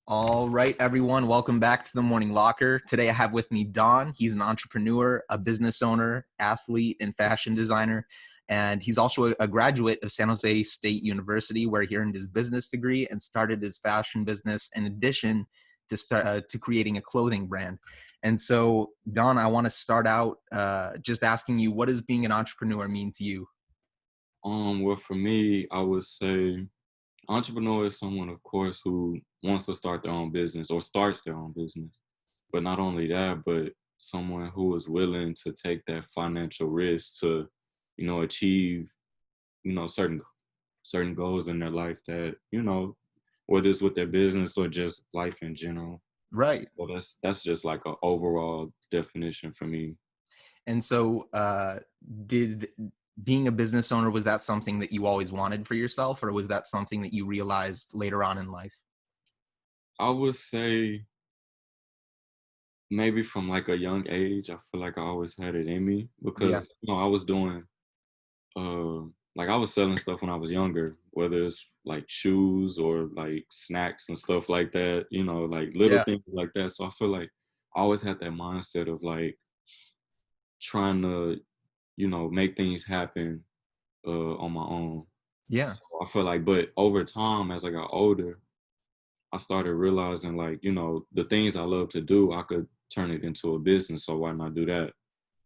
All right, everyone, welcome back to the Morning Locker. Today I have with me Don. He's an entrepreneur, a business owner, athlete, and fashion designer. And he's also a graduate of San Jose State University, where he earned his business degree and started his fashion business in addition to creating a clothing brand. And so, Don, I want to start out just asking you, what does being an entrepreneur mean to you? Well, for me, I would say entrepreneur is someone, of course, who wants to start their own business or starts their own business. But not only that, but someone who is willing to take that financial risk to, achieve, certain goals in their life that, whether it's with their business or just life in general. Right. Well, that's just like an overall definition for me. And so, did being a business owner, was that something that you always wanted for yourself, or was that something that you realized later on in life? I would say maybe from like a young age, I feel like I always had it in me Yeah. because I was doing uh like I was selling stuff when I was younger, whether it's like shoes or like snacks and stuff like that, like little Yeah. things like that. So I feel like I always had that mindset of like trying to, make things happen on my own. Yeah. So I feel like, but over time as I got older, I started realizing like, the things I love to do, I could turn it into a business. So why not do that?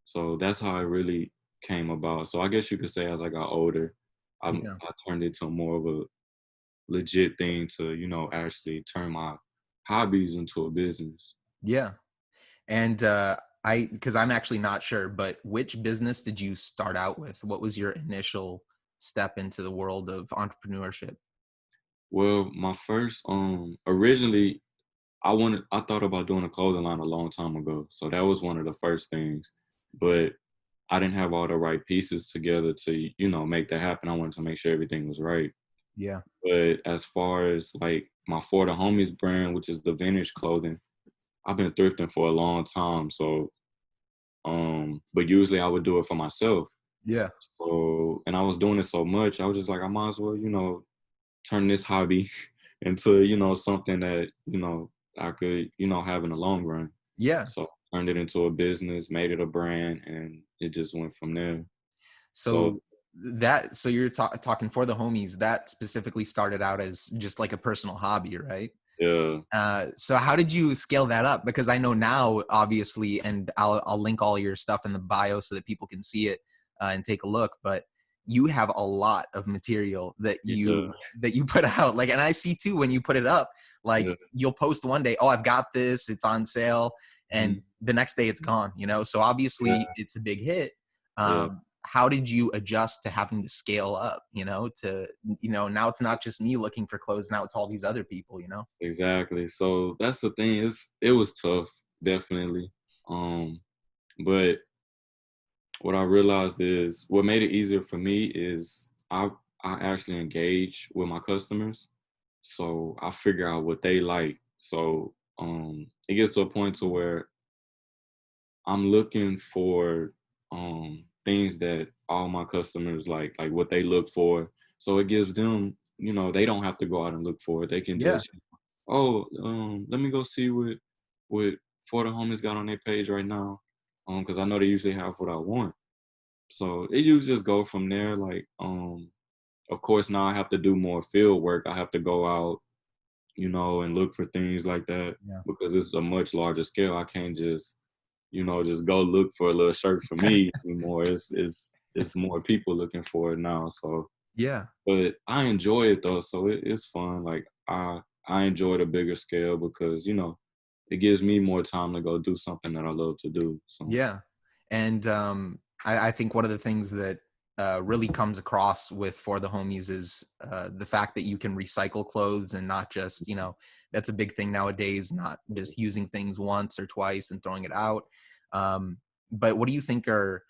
So that's how it really came about. So I guess you could say as I got older, Yeah. I turned it to more of a legit thing to, actually turn my hobbies into a business. Yeah. And because I'm actually not sure, but which business did you start out with? What was your initial step into the world of entrepreneurship? Well, my first originally I thought about doing a clothing line a long time ago. So that was one of the first things. But I didn't have all the right pieces together to, make that happen. I wanted to make sure everything was right. Yeah. But as far as like my For the Homies brand, which is the vintage clothing, I've been thrifting for a long time. So, but usually I would do it for myself. Yeah. So, and I was doing it so much, I was just like, I might as well, turn this hobby into, something that, I could, have in the long run. Yeah. So I turned it into a business, made it a brand, and it just went from there. So So so you're talking For the Homies, that specifically started out as just like a personal hobby, right? yeah, So how did you scale that up? Because I know now, obviously, and I'll link all your stuff in the bio so that people can see it and take a look. But you have a lot of material that yeah, you put out. Like, and I see too when you put it up, like yeah, you'll post one day, oh, I've got this, it's on sale, and mhm, the next day it's gone. So obviously yeah, it's a big hit. yeah. How did you adjust to having to scale up? Now it's not just me looking for clothes. Now it's all these other people. Exactly. So that's the thing. It was tough, definitely. But what I realized is what made it easier for me is I actually engage with my customers. So I figure out what they like. So it gets to a point to where I'm looking for things that all my customers like what they look for. So it gives them, they don't have to go out and look for it. They can Yeah. just, oh, let me go see what For the Homies got on their page right now. Because I know they usually have what I want. So it usually just go from there. Like, of course now I have to do more field work. I have to go out, and look for things like that Yeah. because it's a much larger scale. I can't just just go look for a little shirt for me anymore. It's more people looking for it now. So, Yeah. but I enjoy it though. So it's fun. Like I enjoy the bigger scale because it gives me more time to go do something that I love to do. So Yeah. And I think one of the things that really comes across with For the Homies is the fact that you can recycle clothes and not just, that's a big thing nowadays, not just using things once or twice and throwing it out. But what do you think are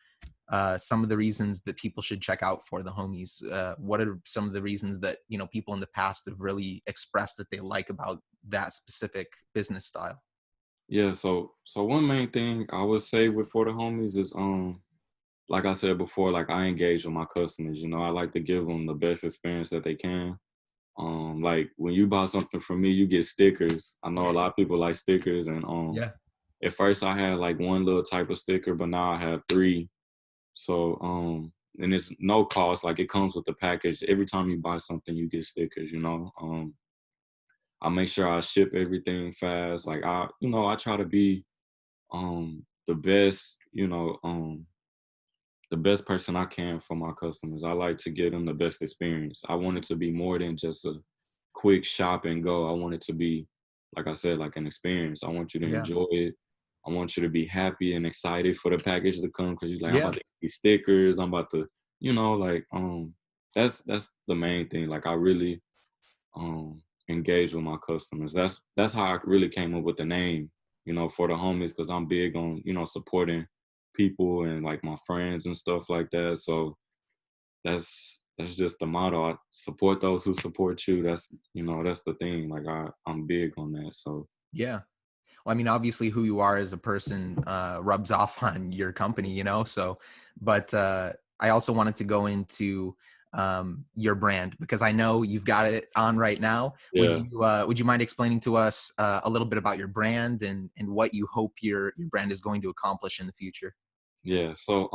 some of the reasons that people should check out For the Homies? What are some of the reasons that, people in the past have really expressed that they like about that specific business style? yeah. So one main thing I would say with For the Homies is like I said before, like I engage with my customers. I like to give them the best experience that they can. Like when you buy something from me, you get stickers. I know a lot of people like stickers, and Yeah. at first I had like one little type of sticker, but now I have three. So and it's no cost, like it comes with the package. Every time you buy something, you get stickers, you know. I make sure I ship everything fast. Like I try to be the best, the best person I can for my customers. I like to give them the best experience. I want it to be more than just a quick shop and go. I want it to be, like I said, like an experience. I want you to Yeah. enjoy it. I want you to be happy and excited for the package to come because you're like, I'm Yeah. about to get stickers. I'm about to, like that's the main thing. Like I really engage with my customers. That's how I really came up with the name, for the homies, because I'm big on, supporting people and like my friends and stuff like that. So that's just the motto. I support those who support you. That's the thing. Like I'm big on that. So Yeah. Well, I mean, obviously, who you are as a person rubs off on your company, So, but I also wanted to go into your brand because I know you've got it on right now. yeah, Would you mind explaining to us a little bit about your brand and what you hope your brand is going to accomplish in the future? yeah. So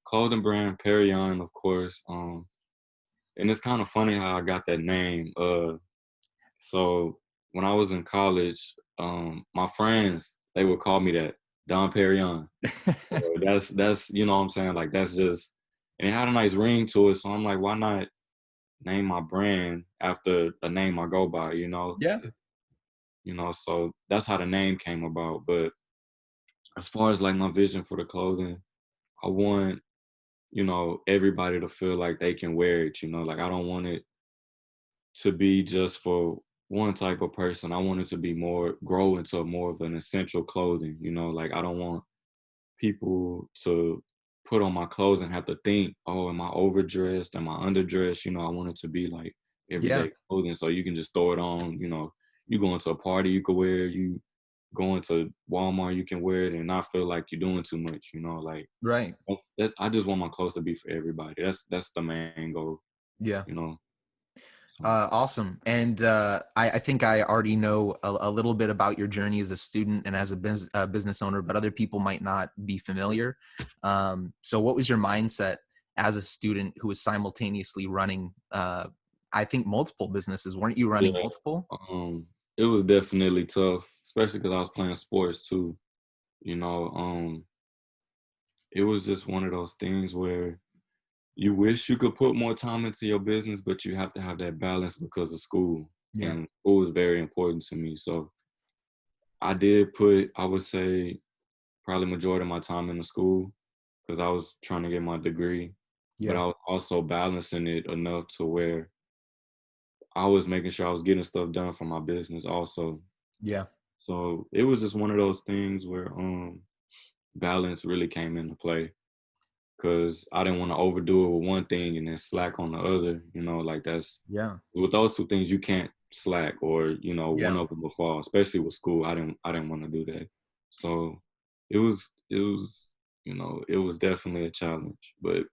clothing brand Perrion, of course. And it's kind of funny how I got that name. So when I was in college, my friends, they would call me that, Don Perrion. So that's what I'm saying, like that's just, and it had a nice ring to it. So I'm like, why not name my brand after a name I go by, Yeah. So that's how the name came about. But as far as like my vision for the clothing, I want, everybody to feel like they can wear it, like I don't want it to be just for one type of person. I want it to be grow into more of an essential clothing, like I don't want people to put on my clothes and have to think, oh, am I overdressed? Am I underdressed? I want it to be like Yeah. everyday clothing. So you can just throw it on, you go into a party, you could wear it, you go into Walmart, you can wear it and not feel like you're doing too much, like Right. I just want my clothes to be for everybody. That's the main goal, Yeah. you know. So Awesome. And I think I already know a little bit about your journey as a student and as a business owner, but other people might not be familiar. So what was your mindset as a student who was simultaneously running, I think, multiple businesses? Weren't you running yeah, multiple? it was definitely tough, especially because I was playing sports too. You know, it was just one of those things where you wish you could put more time into your business, but you have to have that balance because of school. Yeah. And school is very important to me. So I did put, I would say, probably majority of my time in the school because I was trying to get my degree, but Yeah. I was also balancing it enough to where I was making sure I was getting stuff done for my business also. Yeah. So it was just one of those things where balance really came into play because I didn't want to overdo it with one thing and then slack on the other. Like that's Yeah. with those two things you can't slack or Yeah. one of them will fall. Especially with school, I didn't want to do that. So it was it was definitely a challenge, but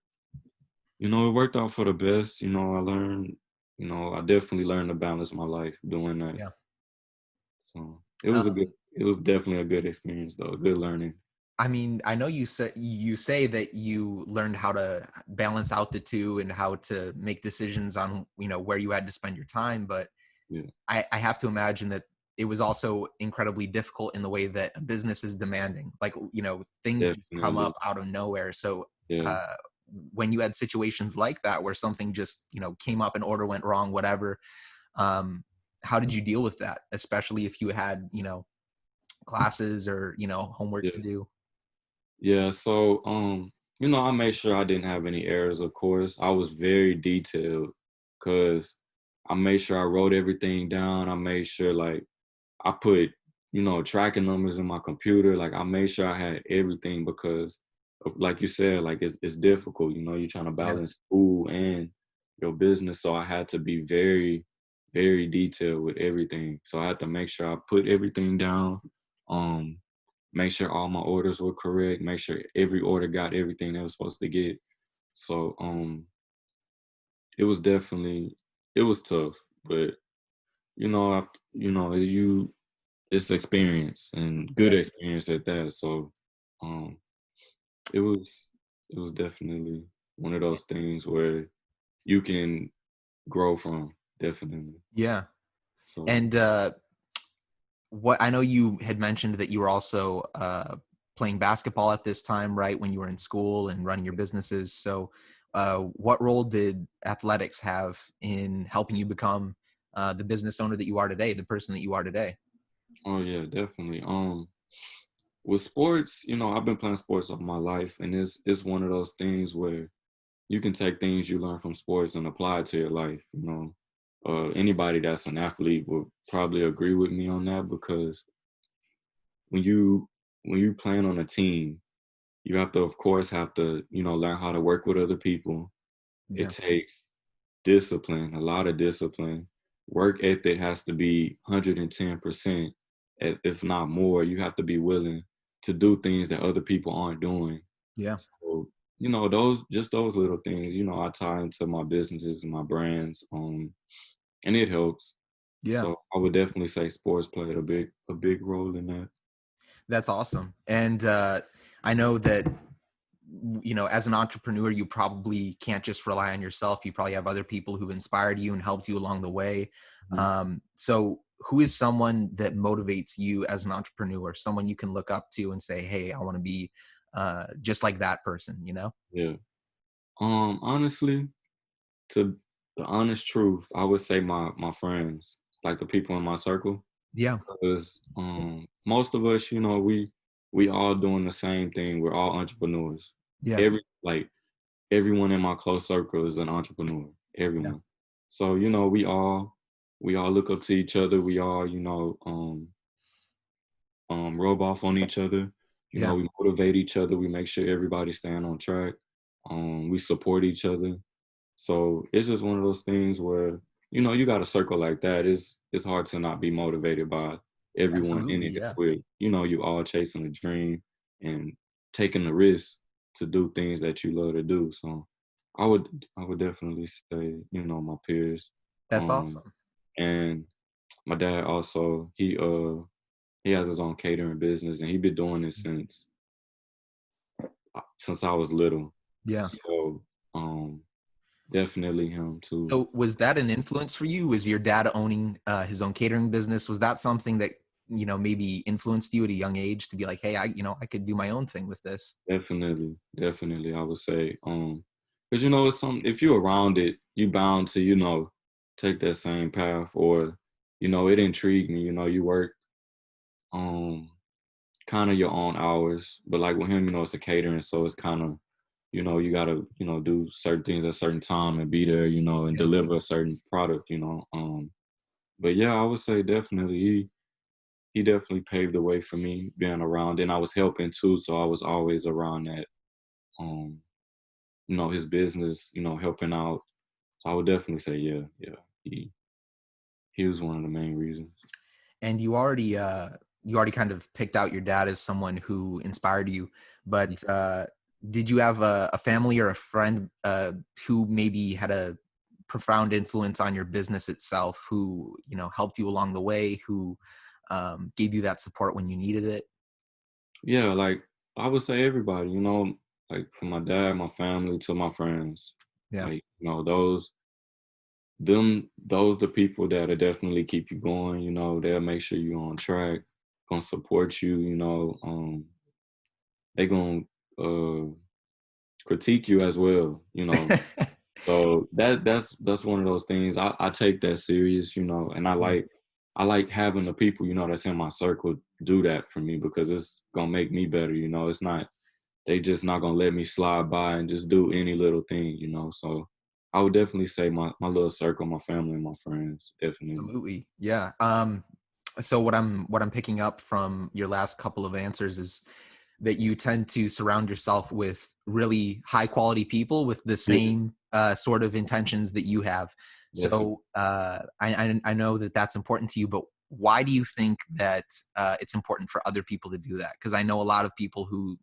it worked out for the best. I learned. I definitely learned to balance my life doing that. Yeah. So Um, it was definitely a good experience though, good learning. I mean, I know you say that you learned how to balance out the two and how to make decisions on, where you had to spend your time, but Yeah, I have to imagine that it was also incredibly difficult in the way that a business is demanding. Like, things just come definitely. up out of nowhere. So, Yeah, uh, when you had situations like that where something just, came up, an order went wrong, whatever, um, how did you deal with that? Especially if you had, classes or, homework to yeah. do. Yeah, so I made sure I didn't have any errors, of course. I was very detailed because I made sure I wrote everything down. I made sure like I put, tracking numbers in my computer. Like I made sure I had everything because like you said, like it's difficult, you're trying to Yeah. balance school and your business. So I had to be very, very detailed with everything. So I had to make sure I put everything down. Um make sure all my orders were correct, make sure every order got everything they was supposed to get. So it was definitely it was tough. but it's experience and good Yeah. experience at that. So um, it was definitely one of those things where you can grow from, definitely. Yeah. So And what I know you had mentioned that you were also playing basketball at this time, right? When you were in school and running your businesses. So, what role did athletics have in helping you become the business owner that you are today, the person that you are today? oh yeah, definitely. With sports, I've been playing sports all my life, and it's one of those things where you can take things you learn from sports and apply it to your life. Anybody that's an athlete will probably agree with me on that, because when you playing on a team, you have to, of course, learn how to work with other people. It Yeah. takes discipline, a lot of discipline. Work ethic has to be 110%, if not more. You have to be willing to do things that other people aren't doing. Yeah. So, those little things, I tie into my businesses and my brands, and it helps. Yeah. So I would definitely say sports played a big role in that. That's awesome. And I know that, as an entrepreneur, you probably can't just rely on yourself. You probably have other people who've inspired you and helped you along the way. Mhm. So who is someone that motivates you as an entrepreneur, someone you can look up to and say, hey, I want to be just like that person? Yeah. Honestly, to the honest truth, I would say my friends, like the people in my circle. Yeah. Because most of us, we all doing the same thing. We're all entrepreneurs. Yeah. Everyone in my close circle is an entrepreneur. Yeah. Everyone. So we all look up to each other. We all rub off on each other. Yeah. We motivate each other. We make sure everybody's staying on track. We support each other. So it's just one of those things where, you got a circle like that. It's hard to not be motivated by everyone in Absolutely. it. Yeah. You all chasing a dream and taking the risk to do things that you love to do. So I would definitely say, my peers. That's Um awesome. and my dad also, he has his own catering business, and he been doing it since I was little. Yeah. So um definitely him too. So was that an influence for you? Was your dad owning his own catering business? Was that something that, maybe influenced you at a young age to be like, hey, I could do my own thing with this? Definitely, definitely, I would say, because it's something. If you're around it, you bound to, take that same path, or, it intrigued me. You work, um, kind of your own hours, but like with him, it's a catering, so it's kind of, you gotta, do certain things at a certain time and be there, and Yeah. deliver a certain product. But yeah, I would say definitely he definitely paved the way for me being around, and I was helping too, so I was always around that. Um, his business, helping out. So I would definitely say, yeah, yeah. He was one of the main reasons. And you already kind of picked out your dad as someone who inspired you, Mm. but did you have a family or a friend who maybe had a profound influence on your business itself, who helped you along the way, who gave you that support when you needed it? Yeah, like I would say everybody, like from my dad, my family to my friends. Yeah. Like, those the people that'll definitely keep you going, they'll make sure you're on track, gonna support you, they gonna uh critique you as well. So that's one of those things. I take that serious, and Yeah. I like having the people, that's in my circle do that for me, because it's gonna make me better. It's not, they just not gonna let me slide by and just do any little thing. So I would definitely say my little circle, my family and my friends, definitely. Absolutely. Yeah. So what I'm picking up from your last couple of answers is that you tend to surround yourself with really high quality people with the Yeah, same sort of intentions that you have. definitely. So I know that that's important to you, but why do you think that it's important for other people to do that? Because I know a lot of people who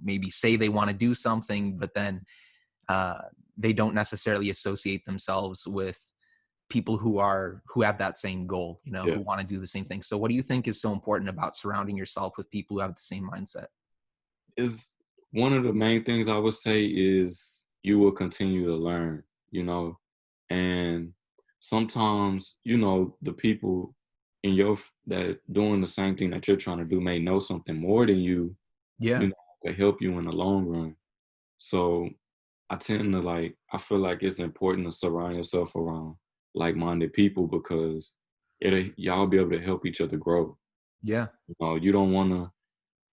maybe say they want to do something, but then uh, they don't necessarily associate themselves with people who have that same goal, Yeah. who want to do the same thing. So what do you think is so important about surrounding yourself with people who have the same mindset? Is one of the main things I would say is you will continue to learn, you know, and sometimes, the people in that doing the same thing that you're trying to do may know something more than you, Yeah. to help you in the long run. So I tend to I feel like it's important to surround yourself around like-minded people because y'all be able to help each other grow. Yeah. You don't want to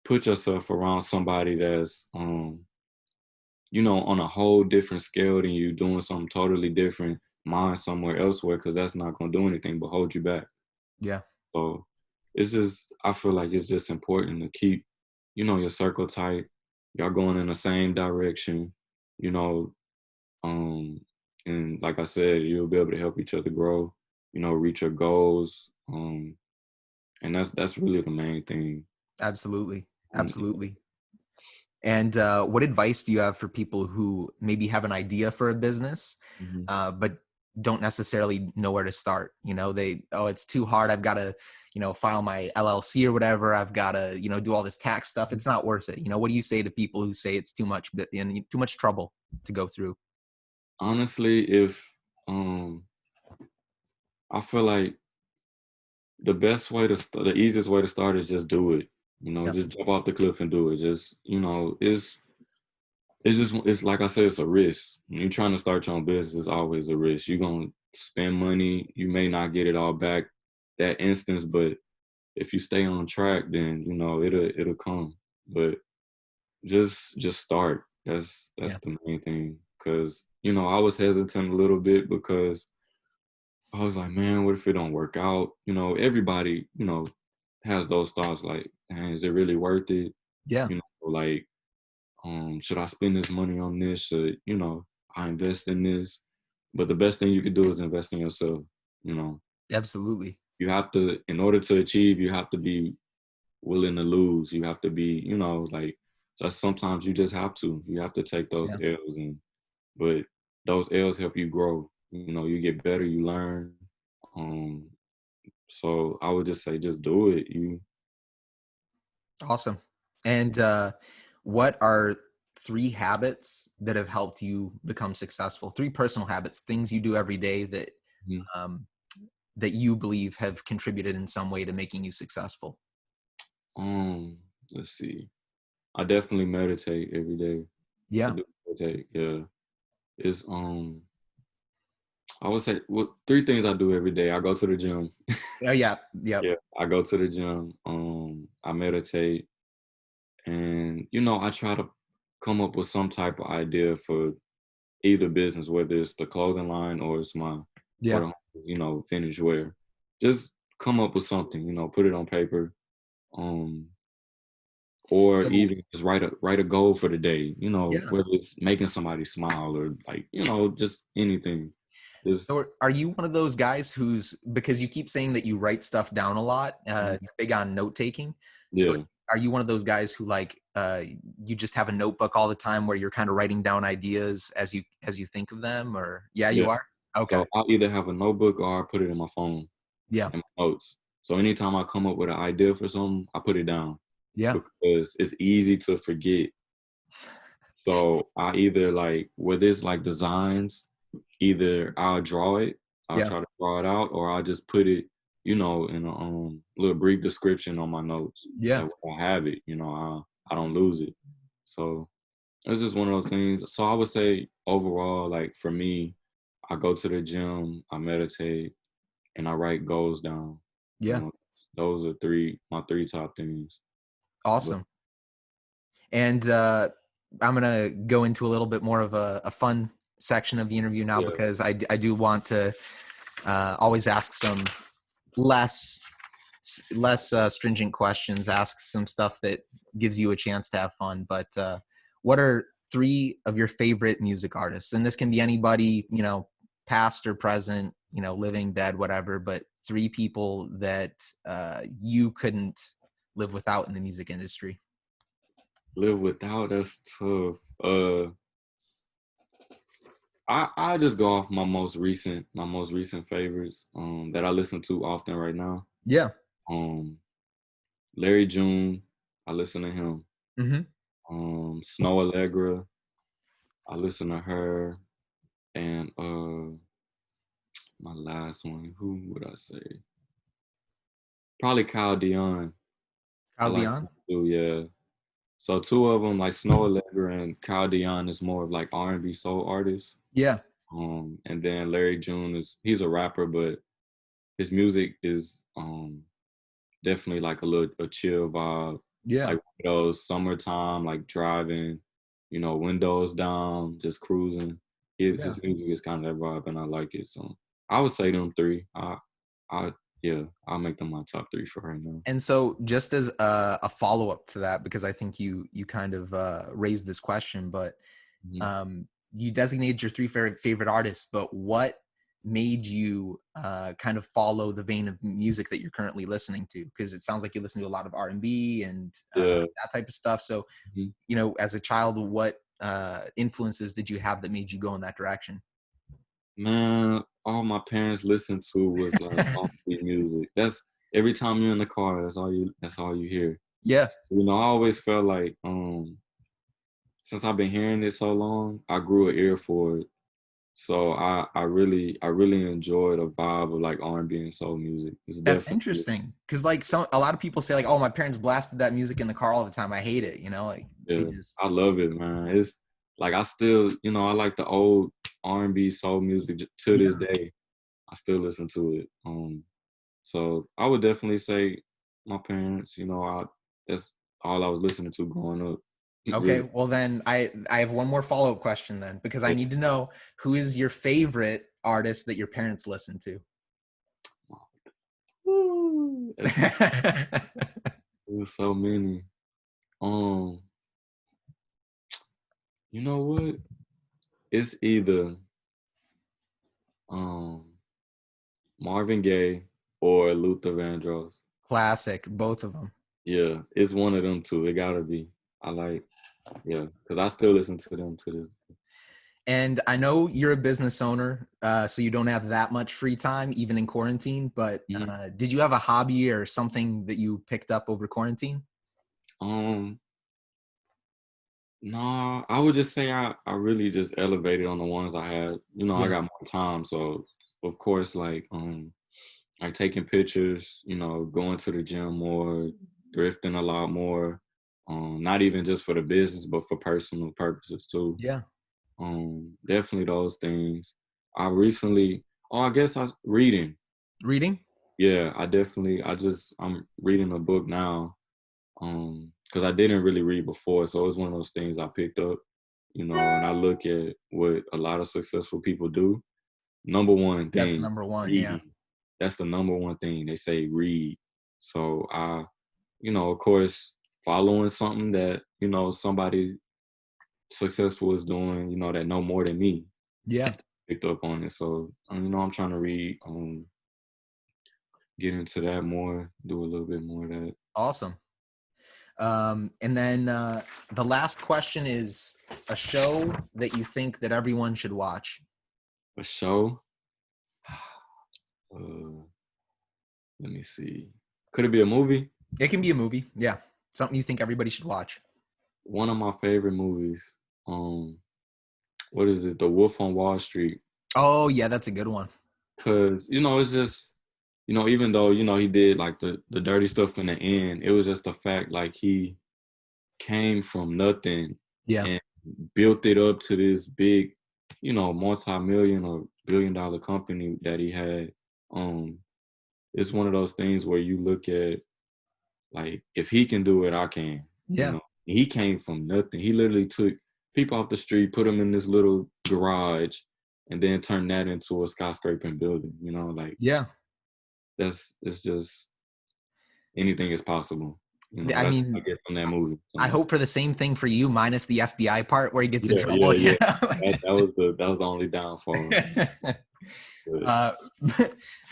put yourself around somebody that's on a whole different scale than you, doing something totally different, mind somewhere elsewhere, because that's not going to do anything but hold you back. Yeah. So I feel like it's just important to keep, your circle tight. Y'all going in the same direction, you know, um, and like I said, you'll be able to help each other grow, reach your goals. And that's really the main thing. Absolutely. Um, Absolutely. And what advice do you have for people who maybe have an idea for a business, mhm. but don't necessarily know where to start? It's too hard. I've got to, file my LLC or whatever. I've got to, do all this tax stuff. It's not worth it. What do you say to people who say it's too much and too much trouble to go through? Honestly, if I feel like the easiest way to start is just do it. Yep. Just jump off the cliff and do it. Just it's like I said, it's a risk. When you're trying to start your own business, it's always a risk. You're gonna spend money. You may not get it all back that instance, but if you stay on track, then it'll come. But just start. That's Yeah. the main thing. Cause I was hesitant a little bit because I was like, man, what if it don't work out? Everybody, has those thoughts like, man, is it really worth it? Yeah. Like, should I spend this money on this? Should, I invest in this? But the best thing you could do is invest in yourself. You know, Absolutely. you have to, in order to achieve, you have to be willing to lose. You have to be, just sometimes you just have to. You have to take those Yeah. L's, but those L's help you grow. You get better, you learn. Um, so I would just say, just do it. Awesome. And what are 3 habits that have helped you become successful? 3 personal habits, things you do every day Mhm. um, that you believe have contributed in some way to making you successful. Um, let's see. I definitely meditate every day. I Yeah. do meditate. Yeah, it's I would say, well, 3 things I do every day. I go to the gym. Oh, yeah. Yep. Yeah, I go to the gym. I meditate, and I try to come up with some type of idea for either business, whether it's the clothing line or it's my for Yeah. the finished wear. Just come up with something. Put it on paper. Um, or So, even just write a goal for the day. yeah. Whether it's making somebody smile or just anything. So Just are you one of those guys because you keep saying that you write stuff down a lot, you're big on note taking. So yeah, are you one of those guys who you just have a notebook all the time where you're kind of writing down ideas as you think of them, or yeah, yeah. you are? Okay. So I'll either have a notebook or I put it in my phone Yeah. and my notes. So anytime I come up with an idea for something, I put it down Yeah. because it's easy to forget. So I either whether it's designs, either I'll draw it, I'll Yeah. try to draw it out, or I'll just put it, in a little brief description on my notes. Yeah. That way I have it, I don't lose it. So it's just one of those things. So I would say overall, for me, I go to the gym, I meditate, and I write goals down. You Yeah. know, those are my 3 top things. But Awesome. And I'm gonna go into a little bit more of a fun section of the interview now, yeah, because I do want to always ask some less stringent questions, ask some stuff that gives you a chance to have fun. But what are 3 of your favorite music artists? And this can be anybody, past or present, living, dead, whatever, but 3 people that you couldn't live without in the music industry. live without, that's tough. I just go off my most recent favorites that I listen to often right now. Yeah. Um, Larry June, I listen to him. Mm-hmm. Snow Allegra, I listen to her, and my last one, who would I say? Probably Kyle Dion. I Kyle like Dion. him too, yeah. So two of them, like Snow Allegra and Kyle Dion, is more of like R&B soul artists. Yeah. And then Larry June he's a rapper, but his music is definitely like a chill vibe, Yeah. like those summertime, like driving, windows down, just cruising. Yeah. His music is kind of that vibe, and I like it. So I would say them three. I yeah, I'll make them my top three for right now. And so, just as a follow up to that, because I think you kind of raised this question, but Mhm. um, you designated your three favorite artists, but what made you kind of follow the vein of music that you're currently listening to? Because it sounds like you listen to a lot of R&B and Yeah. that type of stuff. So, Mhm. as a child, what influences did you have that made you go in that direction? Man, all my parents listened to was like R&B music. That's every time you're in the car, that's all you hear. Yeah, I always felt like since I've been hearing it so long, I grew an ear for it. So I really enjoy the vibe of like R&B and soul music. It's that's definitely interesting. Because like a lot of people say like, oh, my parents blasted that music in the car all the time. I hate it. Like they yeah, just I love it, man. It's like I still, I like the old R&B soul music to this yeah. day. I still listen to it. So I would definitely say my parents, that's all I was listening to growing up. Okay, Really. well then I have one more follow-up question then because I Yeah. need to know who is your favorite artist that your parents listen to? Woo, there's so many. Um, you know what? It's either um Marvin Gaye or Luther Vandross. Classic, both of them. Yeah, it's one of them two. It gotta be. I like, yeah, because I still listen to them to this. And I know you're a business owner, so you don't have that much free time, even in quarantine. But Mhm. did you have a hobby or something that you picked up over quarantine? Um, no, I would just say I really just elevated on the ones I had. I Yeah, got more time, so of course, like taking pictures, going to the gym more, thrifting a lot more. Not even just for the business, but for personal purposes too. yeah. Definitely those things. I recently, I guess reading. Reading? Yeah, I'm reading a book now. Because I didn't really read before, so it's one of those things I picked up. And I look at what a lot of successful people do. Number one That's the thing, number one. Yeah, reading. That's the number one thing they say. Read. So of course, following something that somebody successful is doing, that know more than me, yeah. picked up on it. So I'm trying to read, get into that more, do a little bit more of that. Awesome. And then the last question is a show that you think that everyone should watch. A show. Uh, Let me see. Could it be a movie? It can be a movie. Yeah. Something you think everybody should watch. One of my favorite movies. Um, what is it? The Wolf on Wall Street. Oh, yeah, that's a good one. Cause it's just even though he did like the dirty stuff in the end, it was just the fact like he came from nothing Yeah. and built it up to this big, multi-million or billion-dollar company that he had. Um, it's one of those things where you look at like if he can do it, I can. Yeah. He came from nothing. He literally took people off the street, put them in this little garage, and then turned that into a skyscraping building. Like Yeah. it's just anything is possible. I That's what I mean, get from that movie. I So hope for the same thing for you, minus the FBI part where he gets in yeah, trouble. yeah, You yeah. know? That was the only downfall. But uh,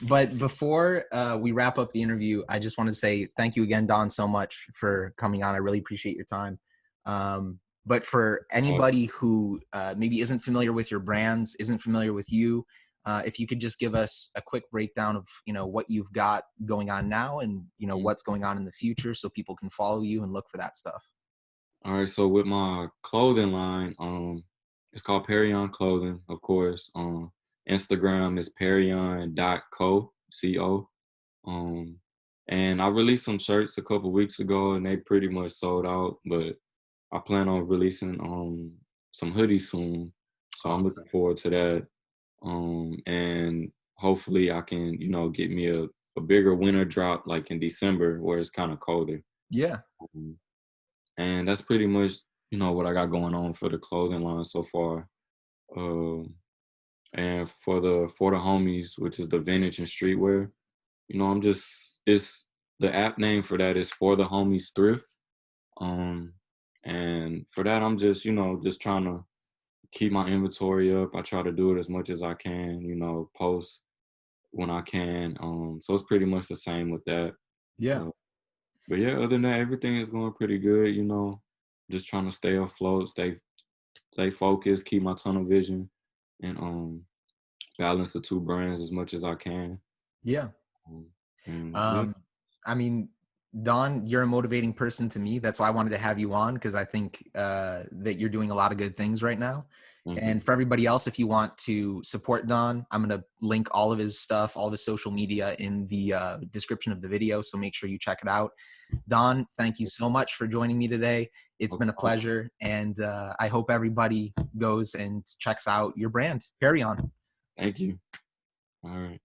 but before we wrap up the interview, I just want to say thank you again, Don, so much for coming on. I really appreciate your time. But for anybody who maybe isn't familiar with your brands, isn't familiar with you, if you could just give us a quick breakdown of, what you've got going on now and, Mhm. what's going on in the future so people can follow you and look for that stuff. All right, so with my clothing line, it's called Perrion Clothing, of course. Instagram is perrion.co, co. Um, and I released some shirts a couple weeks ago, and they pretty much sold out. But I plan on releasing some hoodies soon, so I'm looking Awesome. forward to that. And hopefully I can, get me a bigger winter drop like in December where it's kind of colder. Yeah. Um, and that's pretty much, what I got going on for the clothing line so far. Um, and for the homies, which is the vintage and streetwear, I'm just it's the app name for that is For the Homies Thrift. Um, and for that, I'm just, just trying to keep my inventory up. I try to do it as much as I can, post when I can. So it's pretty much the same with that. Yeah. Uh, but yeah, other than that, everything is going pretty good. Just trying to stay afloat, stay focused, keep my tunnel vision, and balance the two brands as much as I can. Yeah. Um, and yeah, Um, I mean, Don, you're a motivating person to me. That's why I wanted to have you on, because I think that you're doing a lot of good things right now. thank you. And for everybody else, if you want to support Don, I'm going to link all of his stuff, all of his social media in the description of the video. So make sure you check it out. Don, thank you so much for joining me today. It's been a Okay. pleasure. And I hope everybody goes and checks out your brand. Carry on. Thank you. All right.